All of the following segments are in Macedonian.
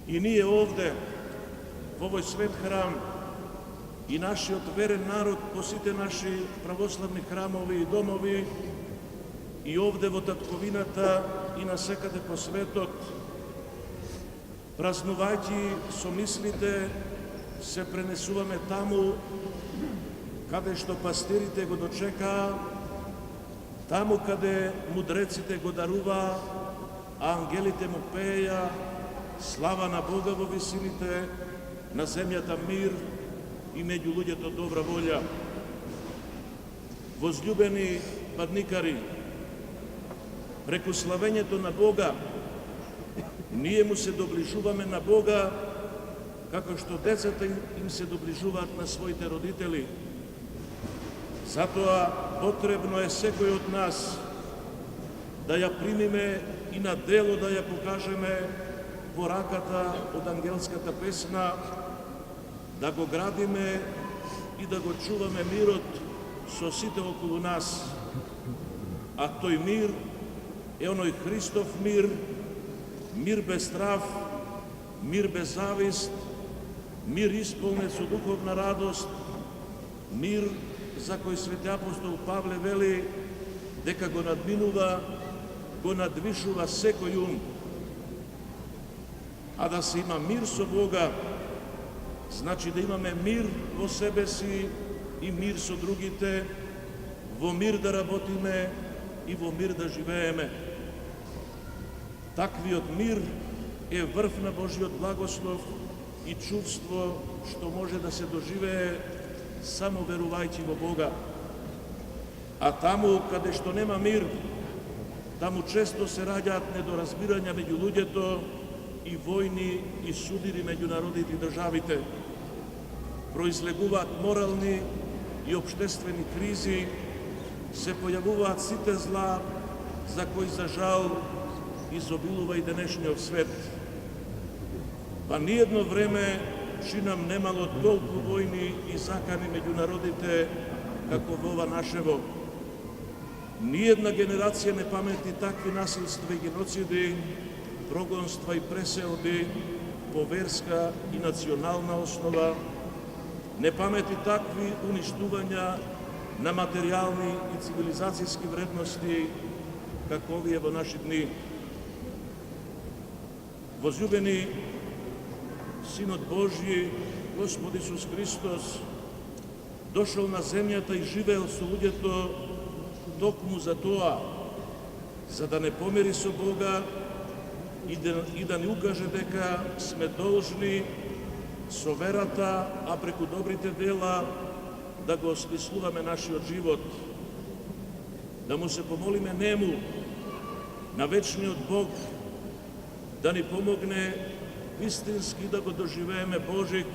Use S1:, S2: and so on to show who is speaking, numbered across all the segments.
S1: I nije ovde, u ovoj svet hram, i naši odveren narod posite naši pravoslavni hramovi i domovi, i ovde во татковината и насекаде по светот, празнувајќи со мислите, се пренесуваме таму каде што пастирите го дочекаа, таму каде мудреците го даруваа, а ангелите му пееја слава на Бога во висините, на земјата мир и меѓу луѓето добра волја. Возлюбени падникари, преку славењето на Бога, ние му се доближуваме на Бога, како што децата им се доближуваат на своите родители. Затоа потребно е секој од нас да ја примиме и на дело да ја покажеме пораката од ангелската песна, да го градиме и да го чуваме мирот со сите околу нас. А тој мир е оној Христов мир, мир без страв, мир без завист, мир исполнет со духовна радост, мир за кој свети апостол Павле вели дека го надминува, го надвишува секој ум. А да се има мир со Бога, значи да имаме мир во себе си и мир со другите, во мир да работиме и во мир да живееме. Таквиот мир е врв на Божиот благослов и чувство што може да се доживее само верувајќи во Бога. А таму каде што нема мир, таму често се раѓаат недоразбирања меѓу луѓето и војни и судири меѓу народите и државите. Произлегуваат морални и обштествени кризи, се појавуваат сите зла за кои за жал изобилува и денешниот свет. Па ниедно време нам немало толку војни и закани меѓу народите како во ова нашево. Ниедна генерација не памети такви насилства и геноциди, прогонства и преселби по верска и национална основа, не памети такви уништувања на материјални и цивилизацијски вредности како овие во наши дни. Возлюбени, Синот Божји, Господ Исус Христос, дошол на земјата и живеел со луѓето токму за тоа, за да не помири со Бога и да ни укаже дека сме должни со верата, а преку добрите дела, да го осмислуваме нашиот живот, да му се помолиме нему, на вечниот Бог, да ни помогне вистински да го доживееме Божик,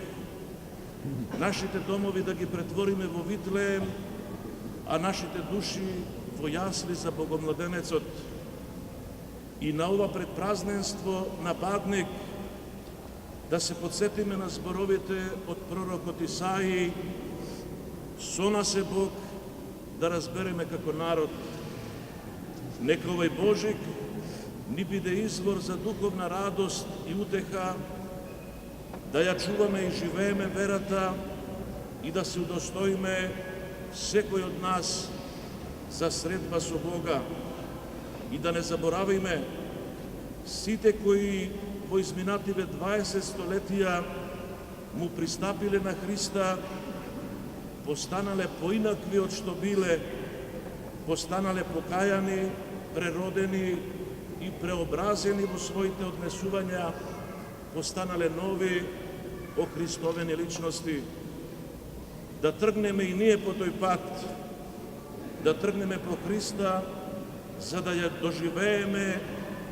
S1: нашите домови да ги претвориме во Витлеем, а нашите души во јасли за Богомладенецот. И на ова предпразненство на Бадник да се подсетиме на зборовите од пророкот Исаии: со нас е Бог, да разбереме како народ. Нека овој Божик ни биде извор за духовна радост и утеха, да ја чуваме и живееме верата и да се удостоиме секој од нас за средба со Бога. И да не заборавиме сите кои во изминативе 20 столетија му пристапиле на Христа, постанале поинакви од што биле, постанале покајани, преродени и преобразени во своите однесувања, постанале нови, охристовени личности. Да тргнеме и ние по тој пат, да тргнеме по Христа, за да ја доживееме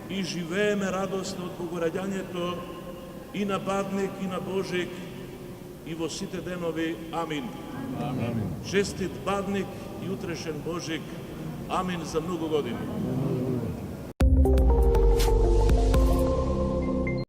S1: и живееме радоста од Богораѓањето и на Бадник, и на Божик, и во сите денови. Амин. Амин. Честит Бадник и утрешен Божик. Амин за многу години.